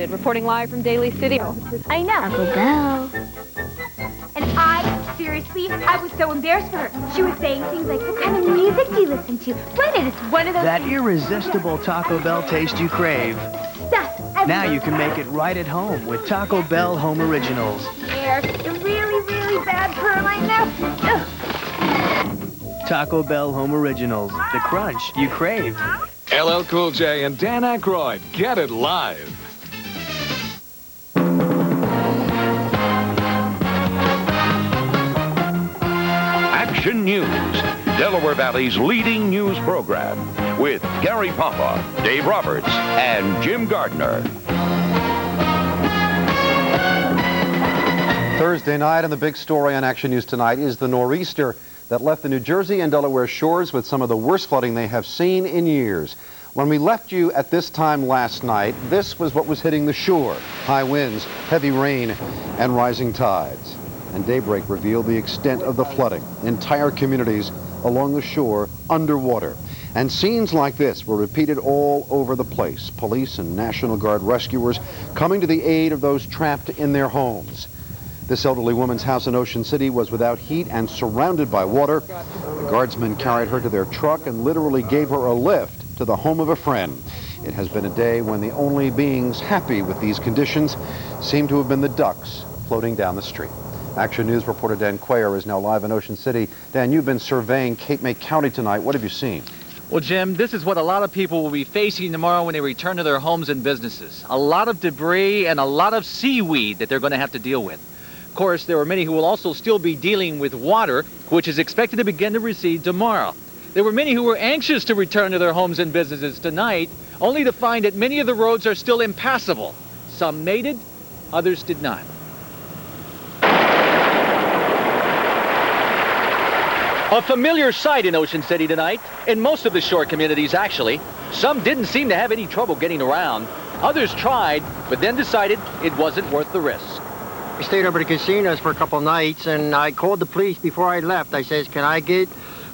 Wildwood, reporting live from Daly City. I know. Taco Bell. And I was so embarrassed for her. She was saying things like, what kind of music do you listen to? Granted, it's one of those That irresistible Taco Bell taste you crave. stuff. Now you can make it right at home with Taco Bell Home Originals. They're really, really bad for my neck. Taco Bell Home Originals, the crunch you crave. LL Cool J and Dan Aykroyd, get it live. Action News, Delaware Valley's leading news program, with Gary Papa, Dave Roberts, and Jim Gardner. Thursday night, and the big story on Action News tonight is the nor'easter that left the New Jersey and Delaware shores with some of the worst flooding they have seen in years. When we left you at this time last night, this was what was hitting the shore. High winds, heavy rain, and rising tides. And daybreak revealed the extent of the flooding. Entire communities along the shore underwater. And scenes like this were repeated all over the place. Police and National Guard rescuers coming to the aid of those trapped in their homes. This elderly woman's house in Ocean City was without heat and surrounded by water. The guardsmen carried her to their truck and literally gave her a lift to the home of a friend. It has been a day when the only beings happy with these conditions seem to have been the ducks floating down the street. Action News reporter Dan Quayer is now live in Ocean City. Dan, you've been surveying Cape May County tonight. What have you seen? Well, Jim, this is what a lot of people will be facing tomorrow when they return to their homes and businesses. A lot of debris and a lot of seaweed that they're going to have to deal with. Of course, there are many who will also still be dealing with water, which is expected to begin to recede tomorrow. There were many who were anxious to return to their homes and businesses tonight, only to find that many of the roads are still impassable. Some made it, others did not. A familiar sight in Ocean City tonight, in most of the shore communities actually. Some didn't seem to have any trouble getting around. Others tried, but then decided it wasn't worth the risk. I stayed over at the casinos for a couple nights, and I called the police before I left. I says, can I get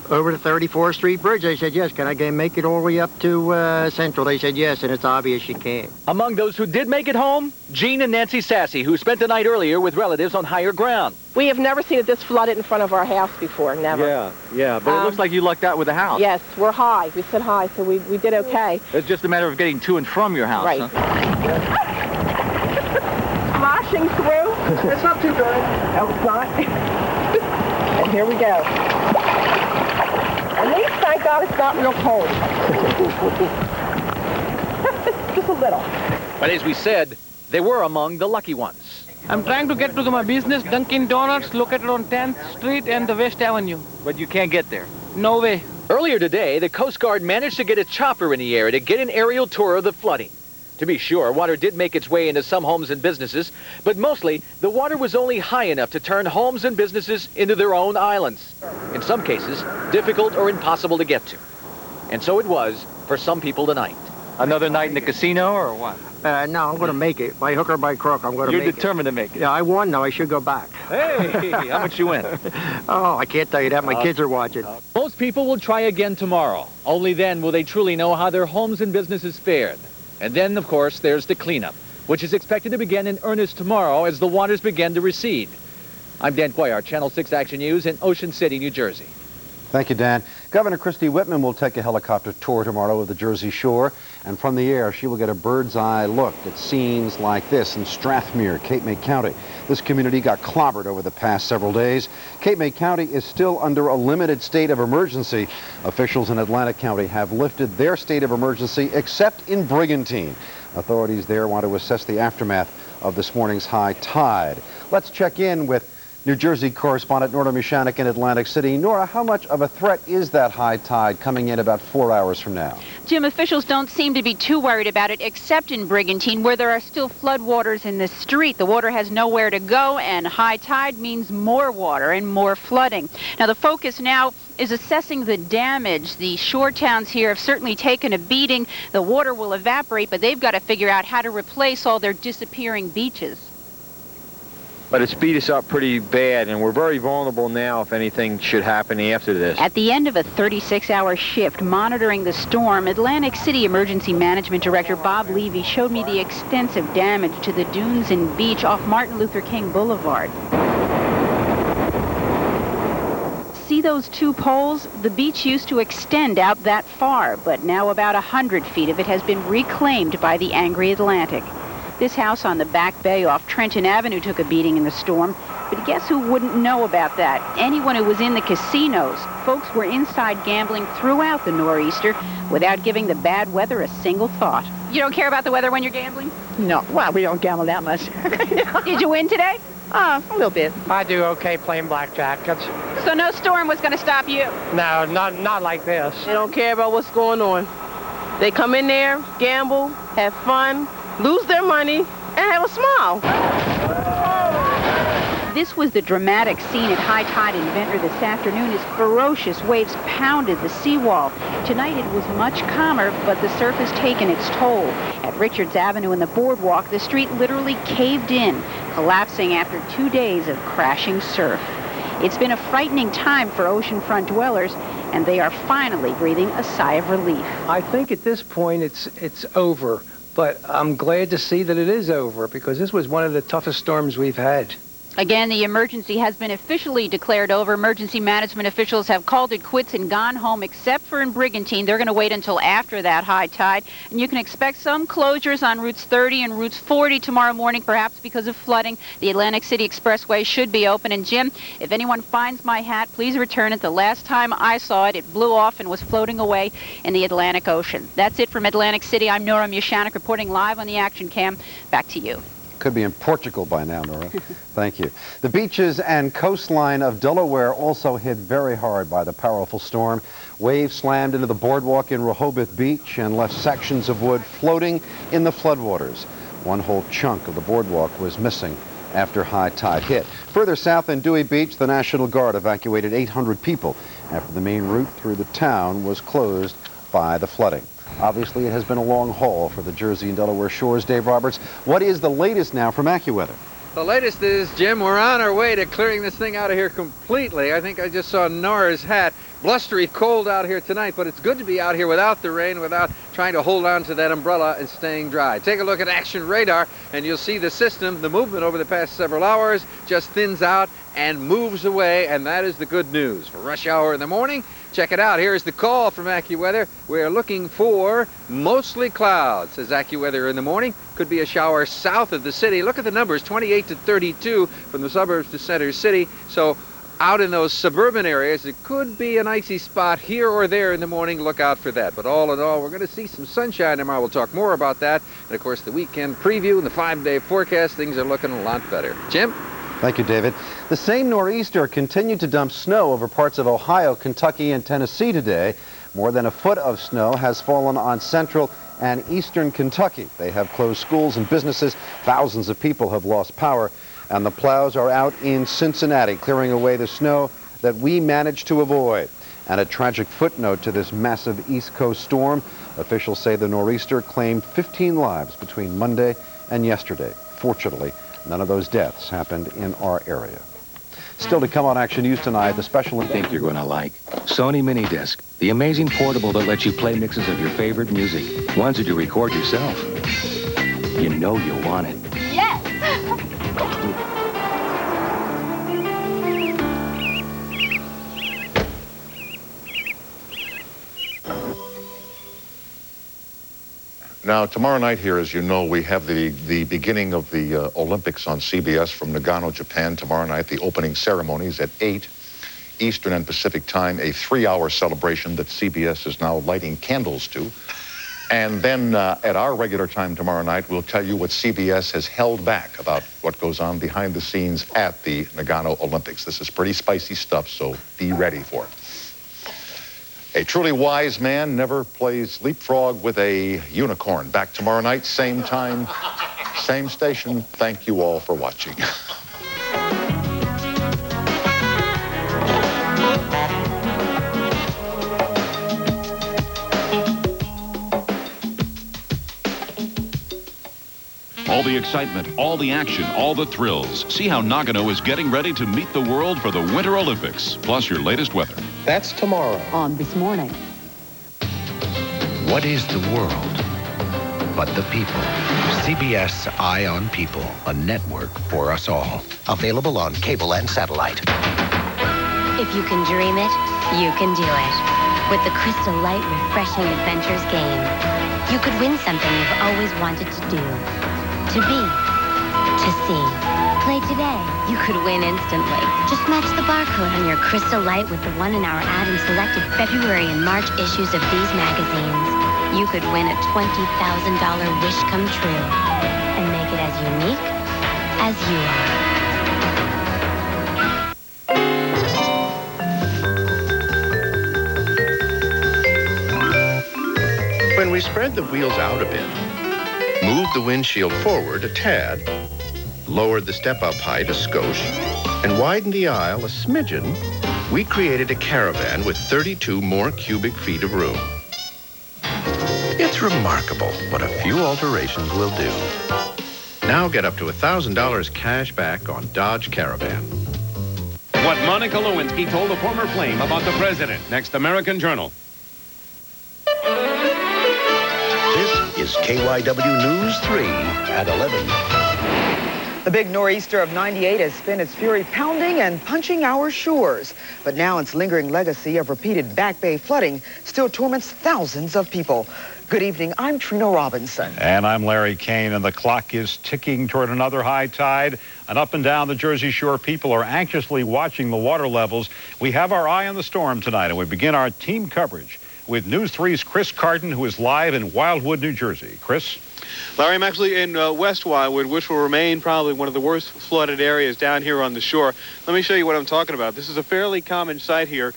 over the 34th Street Bridge? They said, yes. Can I make it all the way up to Central? They said, yes, and it's obvious you can't. Among those who did make it home, Jean and Nancy Sassy, who spent the night earlier with relatives on higher ground. We have never seen it this flooded in front of our house before, never. Yeah, but it looks like you lucked out with the house. Yes, we're high. We sit high, so we did okay. It's just a matter of getting to and from your house, right. Huh? Splashing through. It's not too bad. No, it's not. And here we go. At least, thank God, it's not real cold. Just a little. But as we said, they were among the lucky ones. I'm trying to get to my business, Dunkin' Donuts, located on 10th Street and the West Avenue. But you can't get there. No way. Earlier today, the Coast Guard managed to get a chopper in the air to get an aerial tour of the flooding. To be sure, water did make its way into some homes and businesses, but mostly the water was only high enough to turn homes and businesses into their own islands. In some cases, difficult or impossible to get to. And so it was for some people tonight. Another night in the casino or what? No, I'm going to make it. By hook or by crook, I'm going to make it. You're determined to make it? Yeah, I won, now I should go back. Hey, how much you win? Oh, I can't tell you that. My kids are watching. Most people will try again tomorrow. Only then will they truly know how their homes and businesses fared. And then, of course, there's the cleanup, which is expected to begin in earnest tomorrow as the waters begin to recede. I'm Dan Quayer, Channel 6 Action News in Ocean City, New Jersey. Thank you, Dan. Governor Christie Whitman will take a helicopter tour tomorrow of the Jersey Shore, and from the air she will get a bird's eye look at scenes like this in Strathmere, Cape May County. This community got clobbered over the past several days. Cape May County is still under a limited state of emergency. Officials in Atlantic County have lifted their state of emergency except in Brigantine. Authorities there want to assess the aftermath of this morning's high tide. Let's check in with New Jersey correspondent Nora Mishanik in Atlantic City. Nora, how much of a threat is that high tide coming in about 4 hours from now? Jim, officials don't seem to be too worried about it, except in Brigantine, where there are still floodwaters in the street. The water has nowhere to go, and high tide means more water and more flooding. Now, the focus now is assessing the damage. The shore towns here have certainly taken a beating. The water will evaporate, but they've got to figure out how to replace all their disappearing beaches. But it's beat us up pretty bad, and we're very vulnerable now if anything should happen after this. At the end of a 36-hour shift monitoring the storm, Atlantic City Emergency Management Director Bob Levy showed me the extensive damage to the dunes and beach off Martin Luther King Boulevard. See those two poles? The beach used to extend out that far, but now about 100 feet of it has been reclaimed by the angry Atlantic. This house on the back bay off Trenton Avenue took a beating in the storm, but guess who wouldn't know about that? Anyone who was in the casinos. Folks were inside gambling throughout the nor'easter without giving the bad weather a single thought. You don't care about the weather when you're gambling? No, well, we don't gamble that much. Did you win today? A little bit. I do okay playing blackjack. So no storm was going to stop you? No, not like this. They don't care about what's going on. They come in there, gamble, have fun, lose their money, and have a smile. This was the dramatic scene at high tide in Ventnor this afternoon as ferocious waves pounded the seawall. Tonight it was much calmer, but the surf has taken its toll. At Richards Avenue and the boardwalk, the street literally caved in, collapsing after 2 days of crashing surf. It's been a frightening time for oceanfront dwellers, and they are finally breathing a sigh of relief. I think at this point it's over, but I'm glad to see that it is over because this was one of the toughest storms we've had. Again, the emergency has been officially declared over. Emergency management officials have called it quits and gone home, except for in Brigantine. They're going to wait until after that high tide. And you can expect some closures on routes 30 and routes 40 tomorrow morning, perhaps because of flooding. The Atlantic City Expressway should be open. And Jim, if anyone finds my hat, please return it. The last time I saw it, it blew off and was floating away in the Atlantic Ocean. That's it from Atlantic City. I'm Nora Mushanek reporting live on the Action Cam. Back to you. Could be in Portugal by now, Nora. Thank you. The beaches and coastline of Delaware also hit very hard by the powerful storm. Waves slammed into the boardwalk in Rehoboth Beach and left sections of wood floating in the floodwaters. One whole chunk of the boardwalk was missing after high tide hit. Further south in Dewey Beach, the National Guard evacuated 800 people after the main route through the town was closed by the flooding. Obviously, it has been a long haul for the Jersey and Delaware shores. Dave Roberts, what is the latest now from AccuWeather? The latest is, Jim, we're on our way to clearing this thing out of here completely. I think I just saw Nora's hat. Blustery cold out here tonight, but it's good to be out here without the rain, without trying to hold on to that umbrella and staying dry. Take a look at Action Radar, and you'll see the system, the movement over the past several hours, just thins out and moves away, and that is the good news. For rush hour in the morning, check it out. Here's the call from AccuWeather. We're looking for mostly clouds, says AccuWeather in the morning. Could be a shower south of the city. Look at the numbers, 28 to 32 from the suburbs to center city. So out in those suburban areas, it could be an icy spot here or there in the morning. Look out for that. But all in all, we're going to see some sunshine tomorrow. We'll talk more about that. And, of course, the weekend preview and the 5-day forecast, things are looking a lot better. Jim? Thank you, David. The same nor'easter continued to dump snow over parts of Ohio, Kentucky, and Tennessee today. More than a foot of snow has fallen on central and eastern Kentucky. They have closed schools and businesses. Thousands of people have lost power. And the plows are out in Cincinnati, clearing away the snow that we managed to avoid. And a tragic footnote to this massive East Coast storm. Officials say the nor'easter claimed 15 lives between Monday and yesterday. Fortunately, none of those deaths happened in our area. Still to come on Action News tonight, the special... I think you're going to like Sony Mini Disc, the amazing portable that lets you play mixes of your favorite music, ones that you record yourself. You know you'll want it. Yes! Now, tomorrow night here, as you know, we have the beginning of the Olympics on CBS from Nagano, Japan. Tomorrow night, the opening ceremonies at 8 Eastern and Pacific time, a 3-hour celebration that CBS is now lighting candles to. And then at our regular time tomorrow night, we'll tell you what CBS has held back about what goes on behind the scenes at the Nagano Olympics. This is pretty spicy stuff, so be ready for it. A truly wise man never plays leapfrog with a unicorn. Back tomorrow night, same time, same station. Thank you all for watching. All the excitement, all the action, all the thrills. See how Nagano is getting ready to meet the world for the Winter Olympics, plus your latest weather. That's tomorrow. On This Morning. What is the world but the people? CBS Eye on People, a network for us all. Available on cable and satellite. If you can dream it, you can do it. With the Crystal Light Refreshing Adventures game, you could win something you've always wanted to do. To be. To see. Play today. You could win instantly. Just match the barcode on your Crystal Light with the one in our ad in selected February and March issues of these magazines. You could win a $20,000 wish come true and make it as unique as you are. When we spread the wheels out a bit, move the windshield forward a tad, lowered the step-up height a skosh, and widened the aisle a smidgen, we created a caravan with 32 more cubic feet of room. It's remarkable what a few alterations will do. Now get up to $1,000 cash back on Dodge Caravan. What Monica Lewinsky told a former flame about the president. Next American Journal. This is KYW News 3 at 11. The big nor'easter of '98 has spent its fury pounding and punching our shores. But now its lingering legacy of repeated Back Bay flooding still torments thousands of people. Good evening, I'm Trina Robinson. And I'm Larry Kane, and the clock is ticking toward another high tide. And up and down the Jersey Shore, people are anxiously watching the water levels. We have our eye on the storm tonight, and we begin our team coverage with News 3's Chris Carden, who is live in Wildwood, New Jersey. Chris? Larry, I'm actually in West Wildwood, which will remain probably one of the worst flooded areas down here on the shore. Let me show you what I'm talking about. This is a fairly common sight here.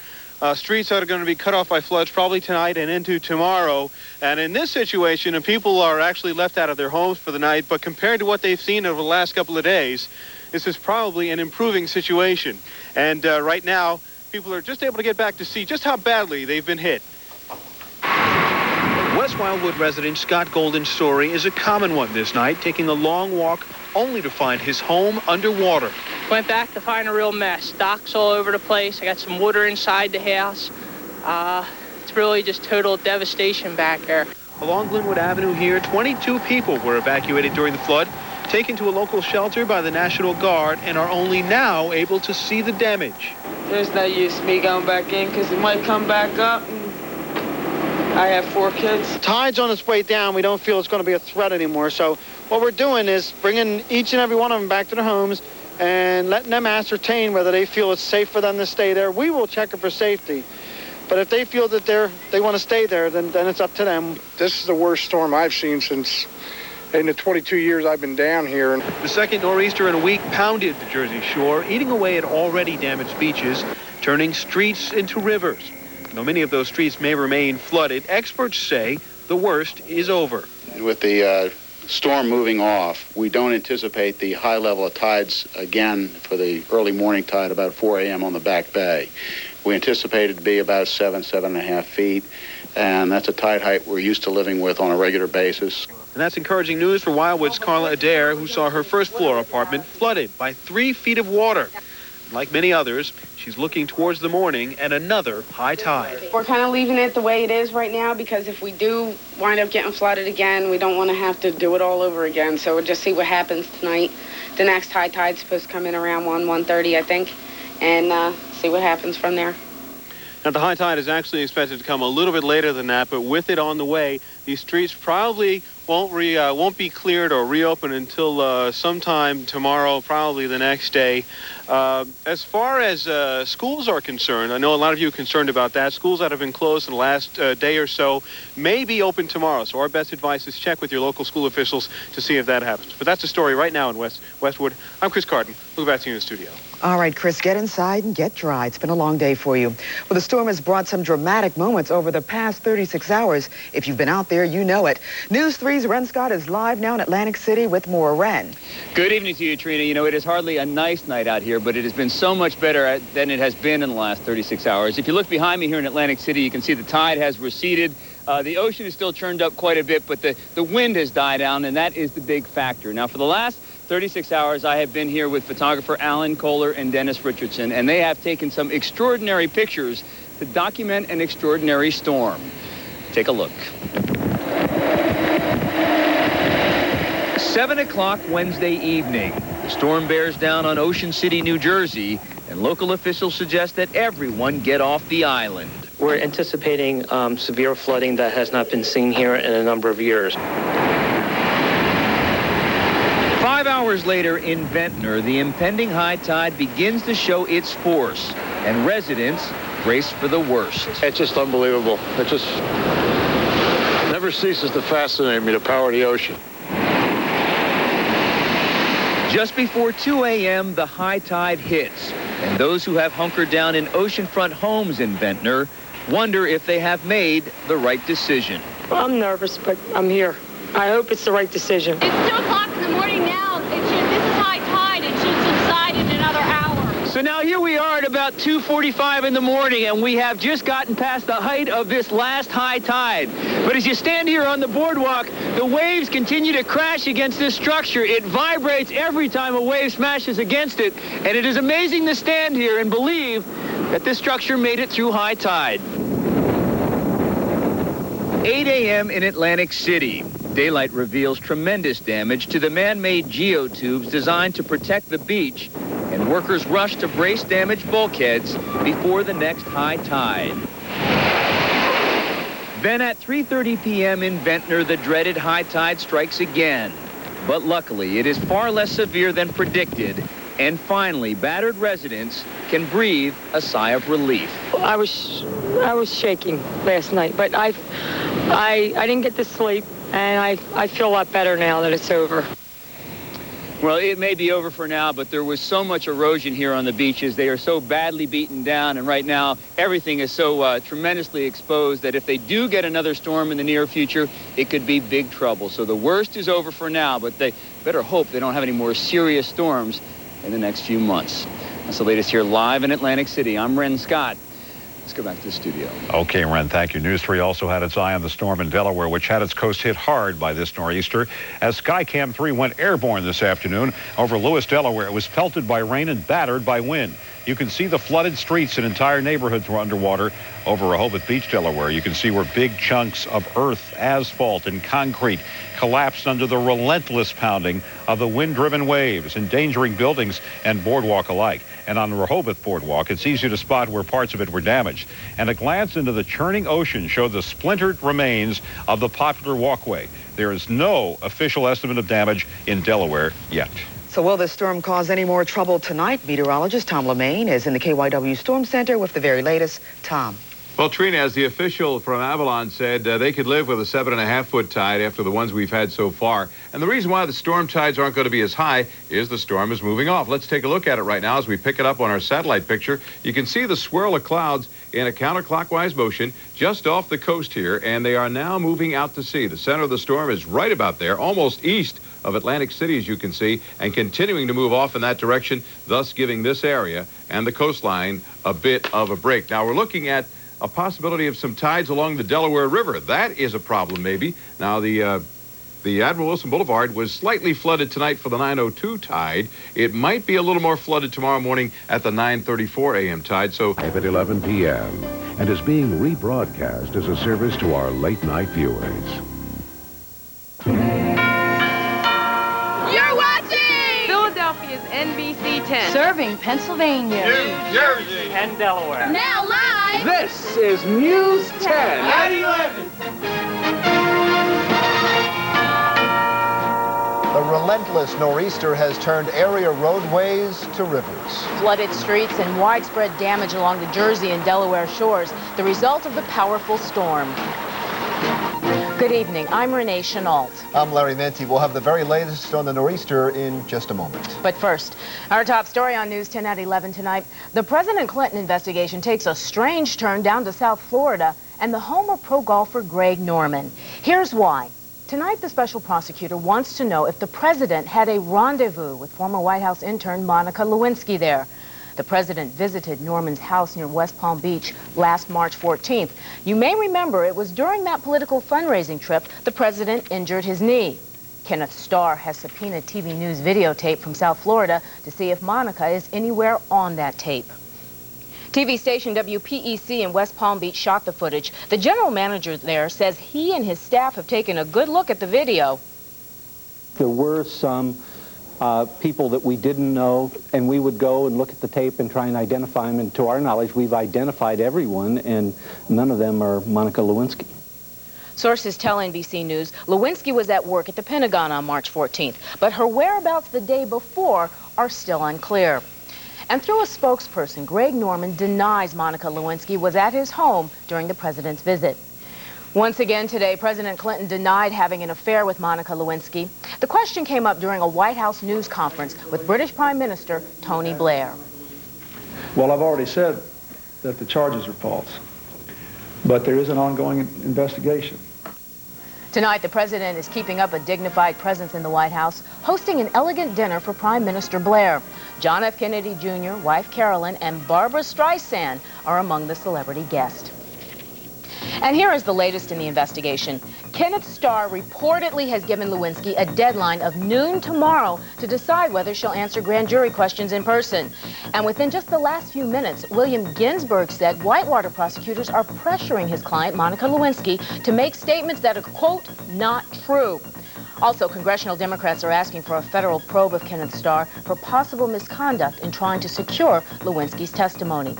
Streets that are going to be cut off by floods probably tonight and into tomorrow. And in this situation, people are actually left out of their homes for the night. But compared to what they've seen over the last couple of days, this is probably an improving situation. And right now, people are just able to get back to see just how badly they've been hit. West Wildwood resident Scott Golden's story is a common one this night, taking a long walk only to find his home underwater. Went back to find a real mess. Docks all over the place. I got some water inside the house. It's really just total devastation back there. Along Glenwood Avenue here, 22 people were evacuated during the flood, taken to a local shelter by the National Guard, and are only now able to see the damage. There's no use me going back in because it might come back up. I have 4 kids. Tide's on its way down. We don't feel it's going to be a threat anymore. So what we're doing is bringing each and every one of them back to their homes and letting them ascertain whether they feel it's safe for them to stay there. We will check it for safety. But if they feel that they want to stay there, then it's up to them. This is the worst storm I've seen since in the 22 years I've been down here. The second nor'easter in a week pounded the Jersey Shore, eating away at already damaged beaches, turning streets into rivers. Though many of those streets may remain flooded, experts say the worst is over. With the storm moving off, we don't anticipate the high level of tides again for the early morning tide about 4 a.m. on the Back Bay. We anticipate it to be about 7.5 feet, and that's a tide height we're used to living with on a regular basis. And that's encouraging news for Wildwood's Carla Adair, who saw her first floor apartment flooded by 3 feet of water. Like many others, she's looking towards the morning and another high tide. We're kind of leaving it the way it is right now because if we do wind up getting flooded again, we don't want to have to do it all over again. So we'll just see what happens tonight. The next high tide's supposed to come in around 1:30, I think, and see what happens from there. Now, the high tide is actually expected to come a little bit later than that, but with it on the way, these streets probably won't be cleared or reopened until sometime tomorrow, probably the next day. As far as schools are concerned, I know a lot of you are concerned about that. Schools that have been closed in the last day or so may be open tomorrow. So our best advice is check with your local school officials to see if that happens. But that's the story right now in Westwood. I'm Chris Carden. We'll be back to you in the studio. All right, Chris, get inside and get dry. It's been a long day for you. Well, the storm has brought some dramatic moments over the past 36 hours. If you've been out there, you know it. News 3's Ren Scott is live now in Atlantic City with more. Ren. Good evening to you, Trina. You know, it is hardly a nice night out here, but it has been so much better than it has been in the last 36 hours. If you look behind me here in Atlantic City, you can see the tide has receded. The ocean is still churned up quite a bit, but the wind has died down, and that is the big factor. Now, for the last 36 hours, I have been here with photographer Alan Kohler and Dennis Richardson, and they have taken some extraordinary pictures to document an extraordinary storm. Take a look. 7 o'clock Wednesday evening. The storm bears down on Ocean City, New Jersey, and local officials suggest that everyone get off the island. We're anticipating severe flooding that has not been seen here in a number of years. 5 hours later in Ventnor, the impending high tide begins to show its force, and residents brace for the worst. It's just unbelievable. It just never ceases to fascinate me, the power of the ocean. Just before 2 a.m., the high tide hits, and those who have hunkered down in oceanfront homes in Ventnor wonder if they have made the right decision. Well, I'm nervous, but I'm here. I hope it's the right decision. It's 2 o'clock in the morning now. This is high tide. It should subside in another hour. So now here we are at about 2:45 in the morning, and we have just gotten past the height of this last high tide. But as you stand here on the boardwalk, the waves continue to crash against this structure. It vibrates every time a wave smashes against it, and it is amazing to stand here and believe that this structure made it through high tide. 8 a.m. in Atlantic City. Daylight reveals tremendous damage to the man-made geotubes designed to protect the beach, and workers rush to brace damaged bulkheads before the next high tide. Then at 3:30 p.m. in Ventnor, the dreaded high tide strikes again. But luckily, it is far less severe than predicted, and finally, battered residents can breathe a sigh of relief. I was shaking last night, but I didn't get to sleep, and I feel a lot better now that it's over. Well, it may be over for now, but there was so much erosion here on the beaches. They are so badly beaten down, and right now everything is so tremendously exposed that if they do get another storm in the near future, it could be big trouble. So the worst is over for now, but they better hope they don't have any more serious storms in the next few months. That's the latest here live in Atlantic City. I'm Ren Scott. Let's go back to the studio. Okay, Ren, thank you. News 3 also had its eye on the storm in Delaware, which had its coast hit hard by this nor'easter. As Skycam 3 went airborne this afternoon over Lewis, Delaware, it was pelted by rain and battered by wind. You can see the flooded streets and entire neighborhoods were underwater over Rehoboth Beach, Delaware. You can see where big chunks of earth, asphalt, and concrete collapsed under the relentless pounding of the wind-driven waves, endangering buildings and boardwalk alike. And on the Rehoboth Boardwalk, it's easy to spot where parts of it were damaged. And a glance into the churning ocean showed the splintered remains of the popular walkway. There is no official estimate of damage in Delaware yet. So will this storm cause any more trouble tonight? Meteorologist Tom LeMaine is in the KYW Storm Center with the very latest. Tom. Well, Trina, as the official from Avalon said, they could live with a 7.5-foot tide after the ones we've had so far. And the reason why the storm tides aren't going to be as high is the storm is moving off. Let's take a look at it right now as we pick it up on our satellite picture. You can see the swirl of clouds in a counterclockwise motion just off the coast here, and they are now moving out to sea. The center of the storm is right about there, almost east of Atlantic City, as you can see, and continuing to move off in that direction, thus giving this area and the coastline a bit of a break. Now, we're looking at a possibility of some tides along the Delaware River. That is a problem, maybe. Now, the Admiral Wilson Boulevard was slightly flooded tonight for the 9:02 tide. It might be a little more flooded tomorrow morning at the 9:34 a.m. tide. So at 11 p.m. and is being rebroadcast as a service to our late-night viewers. You're watching Philadelphia's NBC10. Serving Pennsylvania, New Jersey, and Delaware. Now live. This is News 10 at 11. The relentless nor'easter has turned area roadways to rivers. Flooded streets and widespread damage along the Jersey and Delaware shores, the result of the powerful storm. Good evening, I'm Renee Chenault. I'm Larry Menti. We'll have the very latest on the nor'easter in just a moment. But first, our top story on News 10 at 11 tonight. The President Clinton investigation takes a strange turn down to South Florida and the home of pro golfer Greg Norman. Here's why. Tonight, the special prosecutor wants to know if the president had a rendezvous with former White House intern Monica Lewinsky there. The president visited Norman's house near West Palm Beach last March 14th. You may remember it was during that political fundraising trip the president injured his knee. Kenneth Starr has subpoenaed TV News videotape from South Florida to see if Monica is anywhere on that tape. TV station WPEC in West Palm Beach shot the footage. The general manager there says he and his staff have taken a good look at the video. There were some people that we didn't know, and we would go and look at the tape and try and identify them. And to our knowledge, we've identified everyone, and none of them are Monica Lewinsky. Sources tell NBC News Lewinsky was at work at the Pentagon on March 14th, but her whereabouts the day before are still unclear. And through a spokesperson, Greg Norman denies Monica Lewinsky was at his home during the president's visit. Once again today, President Clinton denied having an affair with Monica Lewinsky. The question came up during a White House news conference with British Prime Minister Tony Blair. Well, I've already said that the charges are false, but there is an ongoing investigation. Tonight, the president is keeping up a dignified presence in the White House, hosting an elegant dinner for Prime Minister Blair. John F. Kennedy Jr., wife Carolyn, and Barbara Streisand are among the celebrity guests. And here is the latest in the investigation. Kenneth Starr reportedly has given Lewinsky a deadline of noon tomorrow to decide whether she'll answer grand jury questions in person. And within just the last few minutes, William Ginsburg said Whitewater prosecutors are pressuring his client, Monica Lewinsky, to make statements that are, quote, not true. Also, congressional Democrats are asking for a federal probe of Kenneth Starr for possible misconduct in trying to secure Lewinsky's testimony.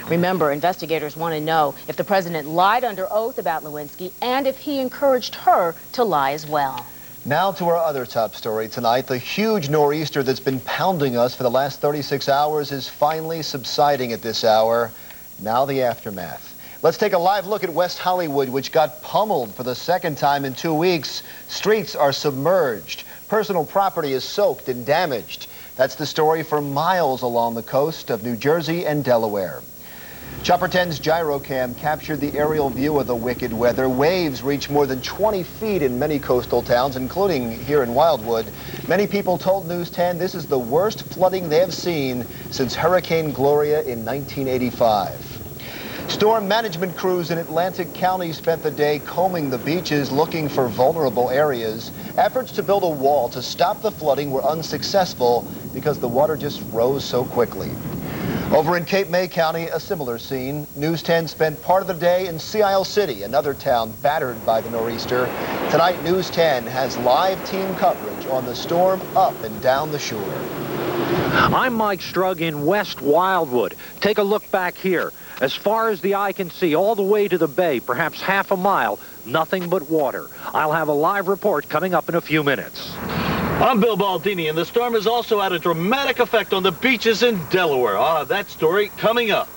Remember, investigators want to know if the president lied under oath about Lewinsky and if he encouraged her to lie as well. Now to our other top story tonight. The huge nor'easter that's been pounding us for the last 36 hours is finally subsiding at this hour. Now the aftermath. Let's take a live look at West Hollywood, which got pummeled for the second time in 2 weeks. Streets are submerged. Personal property is soaked and damaged. That's the story for miles along the coast of New Jersey and Delaware. Chopper 10's gyrocam captured the aerial view of the wicked weather. Waves reach more than 20 feet in many coastal towns, including here in Wildwood. Many people told News 10 this is the worst flooding they have seen since Hurricane Gloria in 1985. Storm management crews in Atlantic County spent the day combing the beaches looking for vulnerable areas. Efforts to build a wall to stop the flooding were unsuccessful because the water just rose so quickly. Over in Cape May County, a similar scene. News 10 spent part of the day in Sea Isle City, another town battered by the nor'easter. Tonight, News 10 has live team coverage on the storm up and down the shore. I'm Mike Strug in West Wildwood. Take a look back here. As far as the eye can see, all the way to the bay, perhaps half a mile, nothing but water. I'll have a live report coming up in a few minutes. I'm Bill Baldini, and the storm has also had a dramatic effect on the beaches in Delaware. That story coming up.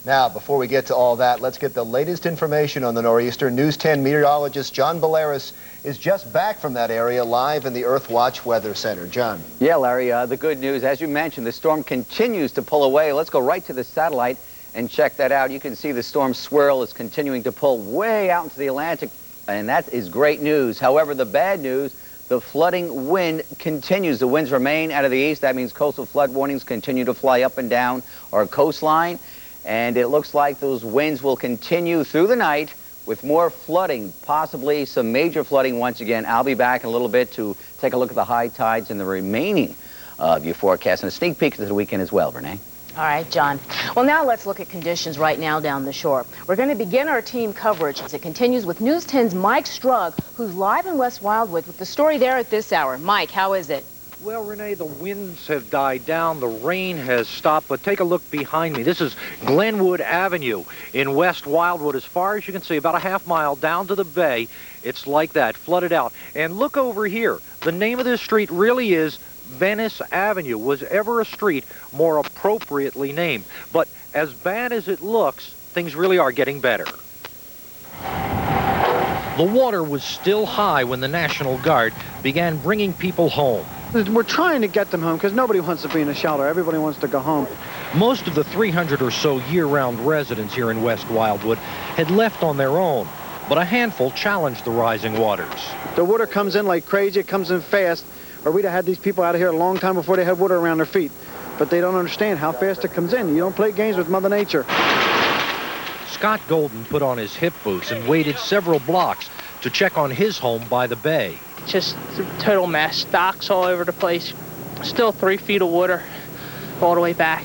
Now, before we get to all that, let's get the latest information on the nor'easter. News 10 meteorologist John Bolaris is just back from that area live in the Earthwatch Weather Center. John. Yeah, Larry, the good news, as you mentioned, the storm continues to pull away. Let's go right to the satellite and check that out. You can see the storm swirl is continuing to pull way out into the Atlantic, and that is great news. However, the bad news, the flooding wind continues. The winds remain out of the east. That means coastal flood warnings continue to fly up and down our coastline. And it looks like those winds will continue through the night with more flooding, possibly some major flooding once again. I'll be back in a little bit to take a look at the high tides and the remaining of your forecast and a sneak peek into the weekend as well, Renee. All right, John. Well, now let's look at conditions right now down the shore. We're going to begin our team coverage as it continues with News 10's Mike Strug, who's live in West Wildwood with the story there at this hour. Mike, how is it? Well, Renee, the winds have died down, the rain has stopped, but take a look behind me. This is Glenwood Avenue in West Wildwood. As far as you can see, about a half mile down to the bay, it's like that, flooded out. And look over here. The name of this street really is Venice Avenue. Was ever a street more appropriately named? But as bad as it looks, things really are getting better. The water was still high when the National Guard began bringing people home. We're trying to get them home because nobody wants to be in a shelter. Everybody wants to go home. Most of the 300 or so year-round residents here in West Wildwood had left on their own, but a handful challenged the rising waters. The water comes in like crazy. It comes in fast, or we'd have had these people out of here a long time before they had water around their feet. but they don't understand how fast it comes in. You don't play games with Mother Nature. Scott Golden put on his hip boots and waited several blocks to check on his home by the bay. Just a total mess. Docks all over the place. Still 3 feet of water all the way back.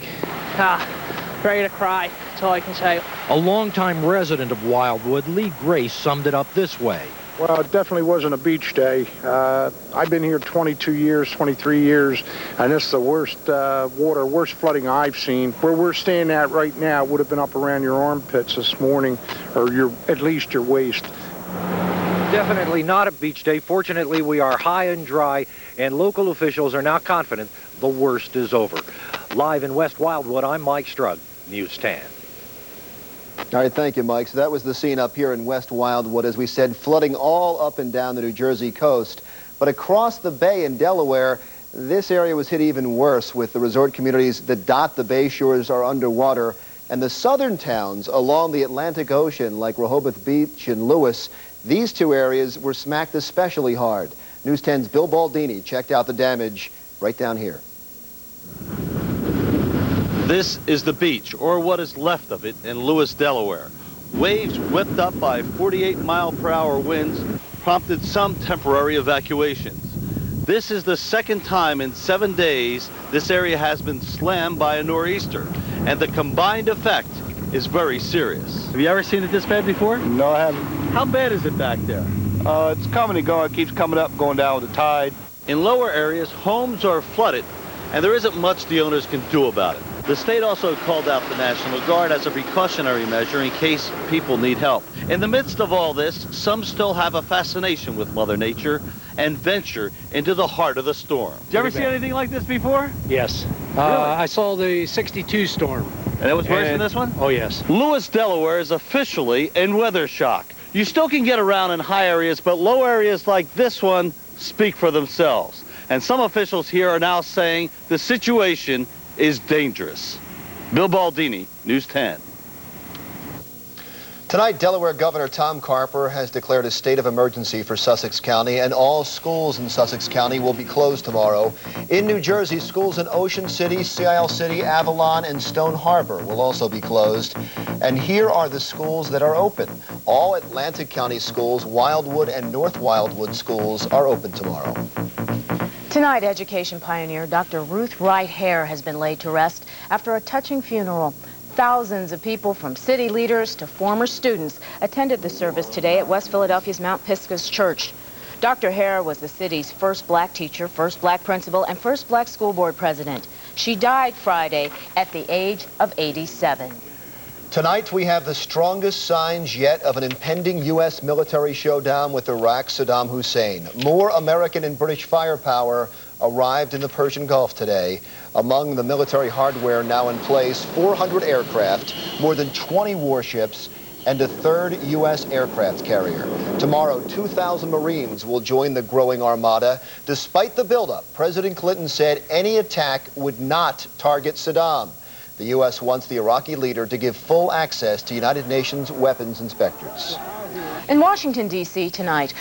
Ready to cry. That's all I can say. A longtime resident of Wildwood, Lee Grace, summed it up this way. Well, it definitely wasn't a beach day. I've been here 22 years, 23 years, and this is the worst worst flooding I've seen. Where we're staying at right now would have been up around your armpits this morning, or at least your waist. Definitely not a beach day. Fortunately, we are high and dry, and local officials are now confident the worst is over. Live in West Wildwood, I'm Mike Strug, News 10. All right, thank you, Mike. So that was the scene up here in West Wildwood, as we said, flooding all up and down the New Jersey coast. But across the bay in Delaware, this area was hit even worse, with the resort communities that dot the bay shores are underwater, and the southern towns along the Atlantic Ocean, like Rehoboth Beach and Lewis, these two areas were smacked especially hard. News 10's Bill Baldini checked out the damage right down here. This is the beach, or what is left of it, in Lewis, Delaware. Waves whipped up by 48-mile-per-hour winds prompted some temporary evacuations. This is the second time in 7 days this area has been slammed by a nor'easter, and the combined effect is very serious. Have you ever seen it this bad before? No, I haven't. How bad is it back there? It's coming and going. It keeps coming up, going down with the tide. In lower areas, homes are flooded, and there isn't much the owners can do about it. The state also called out the National Guard as a precautionary measure in case people need help. In the midst of all this, some still have a fascination with Mother Nature and venture into the heart of the storm. Did you ever see anything like this before? Yes. Really? I saw the 62 storm. And it was worse than this one? Oh, yes. Lewis, Delaware is officially in weather shock. You still can get around in high areas, but low areas like this one speak for themselves. And some officials here are now saying the situation is dangerous. Bill Baldini, News 10. Tonight, Delaware Governor Tom Carper has declared a state of emergency for Sussex County, and all schools in Sussex County will be closed tomorrow. In New Jersey, schools in Ocean City, Sea Isle City, Avalon, and Stone Harbor will also be closed. And here are the schools that are open. All Atlantic County schools, Wildwood and North Wildwood schools are open tomorrow. Tonight, education pioneer Dr. Ruth Wright Hare has been laid to rest after a touching funeral. Thousands of people, from city leaders to former students, attended the service today at West Philadelphia's Mount Pisgah's Church. Dr. Hare was the city's first black teacher, first black principal, and first black school board president. She died Friday at the age of 87. Tonight, we have the strongest signs yet of an impending U.S. military showdown with Iraq's Saddam Hussein. More American and British firepower arrived in the Persian Gulf today. Among the military hardware now in place, 400 aircraft, more than 20 warships, and a third U.S. aircraft carrier. Tomorrow, 2,000 Marines will join the growing armada. Despite the buildup, President Clinton said any attack would not target Saddam. The U.S. wants the Iraqi leader to give full access to United Nations weapons inspectors. In Washington, D.C. tonight.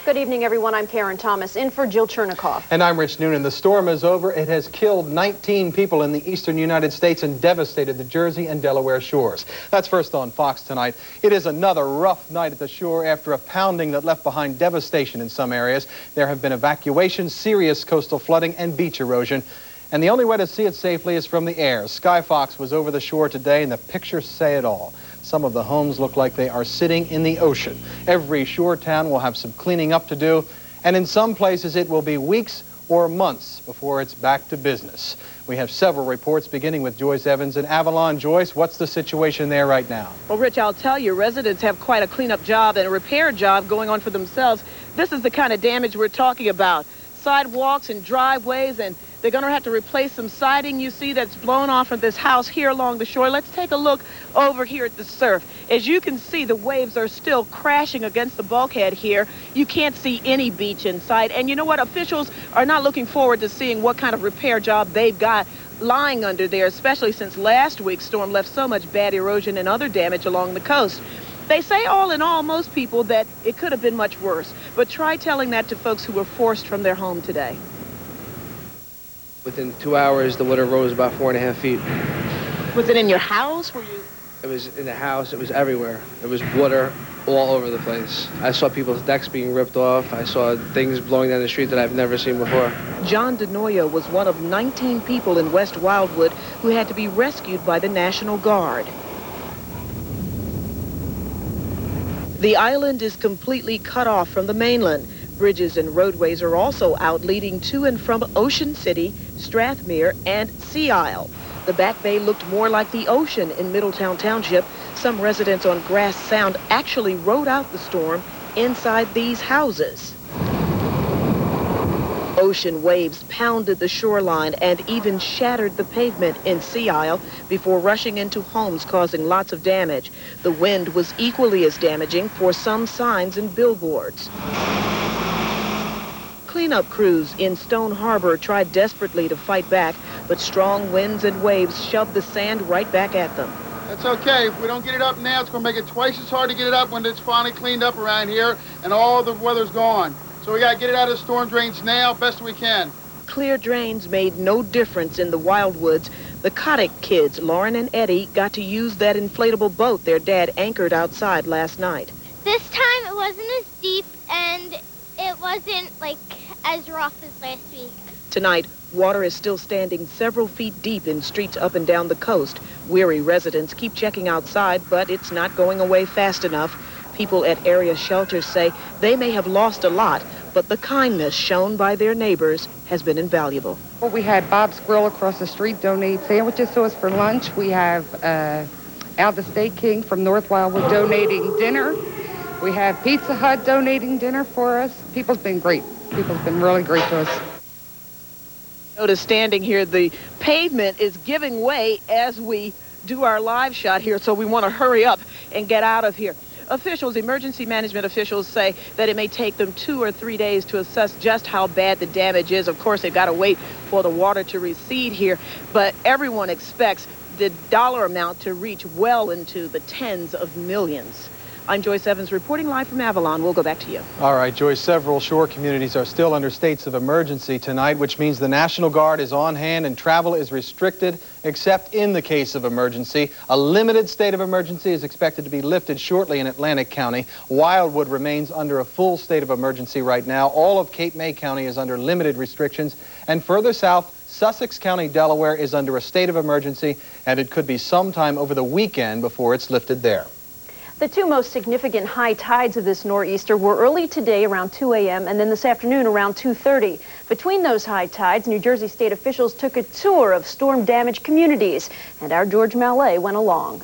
Good evening, everyone. I'm Karen Thomas, in for Jill Chernikoff. And I'm Rich Noonan. The storm is over. It has killed 19 people in the eastern United States and devastated the Jersey and Delaware shores. That's first on Fox tonight. It is another rough night at the shore after a pounding that left behind devastation in some areas. There have been evacuations, serious coastal flooding, and beach erosion. And the only way to see it safely is from the air. Sky Fox was over the shore today, and the pictures say it all. Some of the homes look like they are sitting in the ocean. Every shore town will have some cleaning up to do, and in some places it will be weeks or months before it's back to business. We have several reports, beginning with Joyce Evans in Avalon. Joyce, what's the situation there right now? Well, Rich, I'll tell you, residents have quite a cleanup job and a repair job going on for themselves. This is the kind of damage we're talking about. Sidewalks and driveways, and they're going to have to replace some siding you see that's blown off of this house here along the shore. Let's take a look over here at the surf. As you can see, the waves are still crashing against the bulkhead here. You can't see any beach in sight. And you know what? Officials are not looking forward to seeing what kind of repair job they've got lying under there, especially since last week's storm left so much bad erosion and other damage along the coast. They say all in all, most people, that it could have been much worse. But try telling that to folks who were forced from their home today. Within 2 hours, the water rose about 4.5 feet. Was it in your house? Were you? It was in the house. It was everywhere. There was water all over the place. I saw people's decks being ripped off. I saw things blowing down the street that I've never seen before. John DeNoyo was one of 19 people in West Wildwood who had to be rescued by the National Guard. The island is completely cut off from the mainland. Bridges and roadways are also out, leading to and from Ocean City, Strathmere, and Sea Isle. The Back Bay looked more like the ocean in Middletown Township. Some residents on Grass Sound actually rode out the storm inside these houses. Ocean waves pounded the shoreline and even shattered the pavement in Sea Isle before rushing into homes, causing lots of damage. The wind was equally as damaging for some signs and billboards. Cleanup crews in Stone Harbor tried desperately to fight back, but strong winds and waves shoved the sand right back at them. That's okay. If we don't get it up now, it's going to make it twice as hard to get it up when it's finally cleaned up around here and all the weather's gone. So we got to get it out of the storm drains now, best we can. Clear drains made no difference in the Wildwoods. The Kotick kids, Lauren and Eddie, got to use that inflatable boat their dad anchored outside last night. This time it wasn't as deep and it wasn't like as rough as last week. Tonight, water is still standing several feet deep in streets up and down the coast. Weary residents keep checking outside, but it's not going away fast enough. People at area shelters say they may have lost a lot, but the kindness shown by their neighbors has been invaluable. Well, we had Bob's Grill across the street donate sandwiches to us for lunch. We have Al the Steak King from North Wildwood donating dinner. We have Pizza Hut donating dinner for us. People's been great. People's been really great to us. Notice standing here, the pavement is giving way as we do our live shot here, so we want to hurry up and get out of here. Officials, emergency management officials, say that it may take them 2 or 3 days to assess just how bad the damage is. Of course, they've got to wait for the water to recede here, but everyone expects the dollar amount to reach well into the tens of millions. I'm Joyce Evans reporting live from Avalon. We'll go back to you. All right, Joyce, several shore communities are still under states of emergency tonight, which means the National Guard is on hand and travel is restricted except in the case of emergency. A limited state of emergency is expected to be lifted shortly in Atlantic County. Wildwood remains under a full state of emergency right now. All of Cape May County is under limited restrictions. And further south, Sussex County, Delaware is under a state of emergency, and it could be sometime over the weekend before it's lifted there. The two most significant high tides of this nor'easter were early today around 2 a.m. and then this afternoon around 2:30. Between those high tides, New Jersey state officials took a tour of storm-damaged communities, and our George Mallet went along.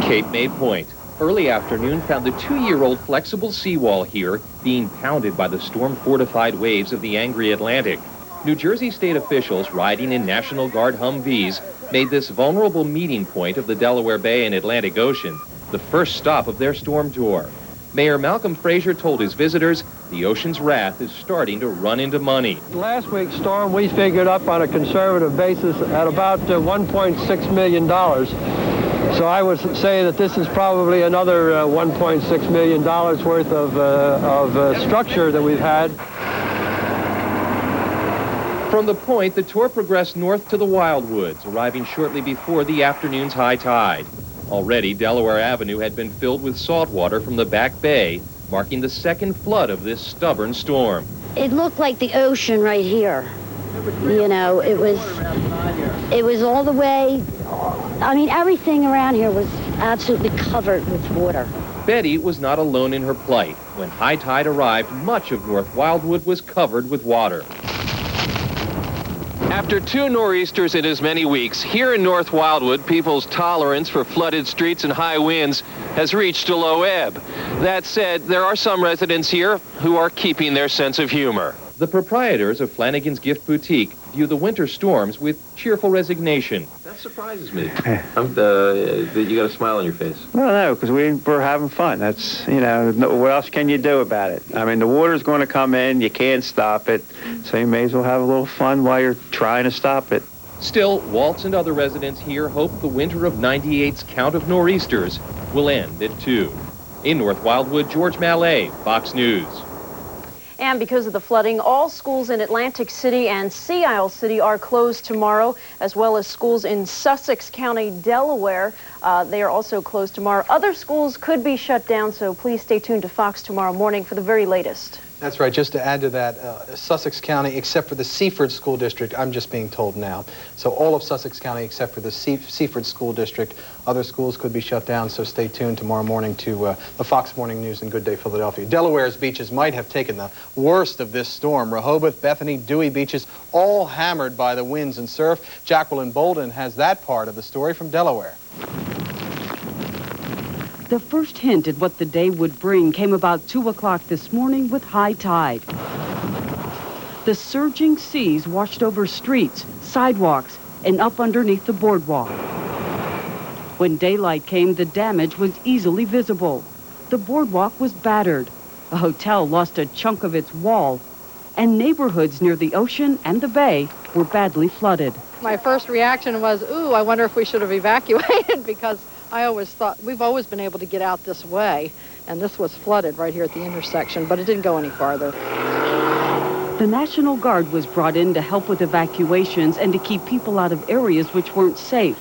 Cape May Point. Early afternoon found the 2-year-old flexible seawall here being pounded by the storm-fortified waves of the angry Atlantic. New Jersey state officials riding in National Guard Humvees made this vulnerable meeting point of the Delaware Bay and Atlantic Ocean the first stop of their storm tour. Mayor Malcolm Frazier told his visitors the ocean's wrath is starting to run into money. Last week's storm we figured up on a conservative basis at about $1.6 million. So I would say that this is probably another $1.6 million worth of structure that we've had. From the point, the tour progressed north to the Wildwoods, arriving shortly before the afternoon's high tide. Already, Delaware Avenue had been filled with salt water from the Back Bay, marking the second flood of this stubborn storm. It looked like the ocean right here. You know, it was all the way, I mean, everything around here was absolutely covered with water. Betty was not alone in her plight. When high tide arrived, much of North Wildwood was covered with water. After 2 nor'easters in as many weeks, here in North Wildwood, people's tolerance for flooded streets and high winds has reached a low ebb. That said, there are some residents here who are keeping their sense of humor. The proprietors of Flanagan's Gift Boutique view the winter storms with cheerful resignation. That surprises me. You got a smile on your face. Well, no, because we're having fun. That's, you know, what else can you do about it? I mean, the water's going to come in. You can't stop it. So you may as well have a little fun while you're trying to stop it. Still, Waltz and other residents here hope the winter of '98's count of nor'easters will end at 2. In North Wildwood, George Mallet, Fox News. And because of the flooding, all schools in Atlantic City and Sea Isle City are closed tomorrow, as well as schools in Sussex County, Delaware. They are also closed tomorrow. Other schools could be shut down, so please stay tuned to Fox tomorrow morning for the very latest. That's right. Just to add to that, Sussex County, except for the Seaford School District, I'm just being told now. So all of Sussex County except for the Seaford School District. Other schools could be shut down, so stay tuned tomorrow morning to the Fox Morning News and Good Day Philadelphia. Delaware's beaches might have taken the worst of this storm. Rehoboth, Bethany, Dewey beaches, all hammered by the winds and surf. Jacqueline Bolden has that part of the story from Delaware. The first hint at what the day would bring came about 2 o'clock this morning with high tide. The surging seas washed over streets, sidewalks, and up underneath the boardwalk. When daylight came, the damage was easily visible. The boardwalk was battered. A hotel lost a chunk of its wall, and neighborhoods near the ocean and the bay were badly flooded. My first reaction was, ooh, I wonder if we should have evacuated, because I always thought, we've always been able to get out this way, and this was flooded right here at the intersection, but it didn't go any farther. The National Guard was brought in to help with evacuations and to keep people out of areas which weren't safe,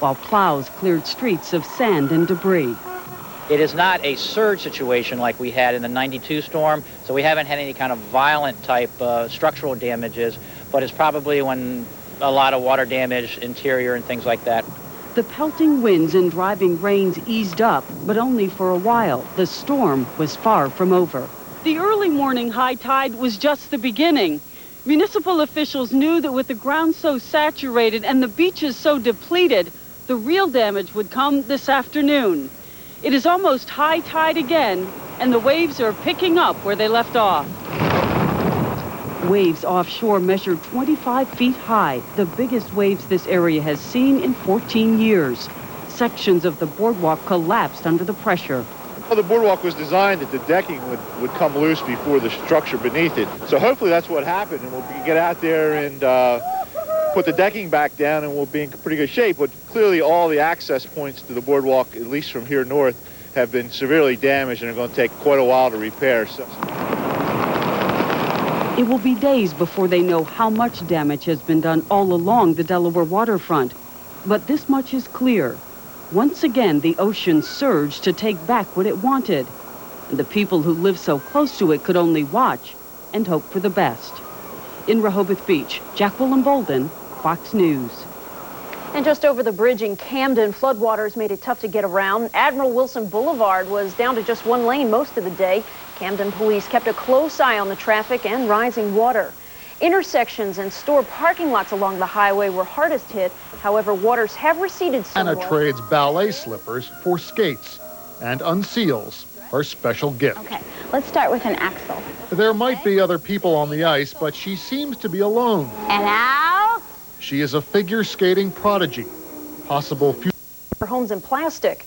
while plows cleared streets of sand and debris. It is not a surge situation like we had in the '92 storm, so we haven't had any kind of violent type structural damages, but it's probably when a lot of water damage, interior and things like that. The pelting winds and driving rains eased up, but only for a while. The storm was far from over. The early morning high tide was just the beginning. Municipal officials knew that with the ground so saturated and the beaches so depleted, the real damage would come this afternoon. It is almost high tide again, and the waves are picking up where they left off. Waves offshore measured 25 feet high, the biggest waves this area has seen in 14 years. Sections of the boardwalk collapsed under the pressure. Well, the boardwalk was designed that the decking would come loose before the structure beneath it. So hopefully that's what happened, and we'll get out there and put the decking back down, and we'll be in pretty good shape. But clearly all the access points to the boardwalk, at least from here north, have been severely damaged and are going to take quite a while to repair. So it will be days before they know how much damage has been done all along the Delaware waterfront. But this much is clear. Once again, the ocean surged to take back what it wanted. And the people who live so close to it could only watch and hope for the best. In Rehoboth Beach, Jacqueline Bolden, Fox News. And just over the bridge in Camden, floodwaters made it tough to get around. Admiral Wilson Boulevard was down to just one lane most of the day. Camden police kept a close eye on the traffic and rising water. Intersections and store parking lots along the highway were hardest hit. However, waters have receded somewhat. Anna trades ballet slippers for skates and unseals her special gift. Okay, let's start with an axle. There might be other people on the ice, but she seems to be alone. And out. She is a figure skating prodigy. Possible future For homes in plastic.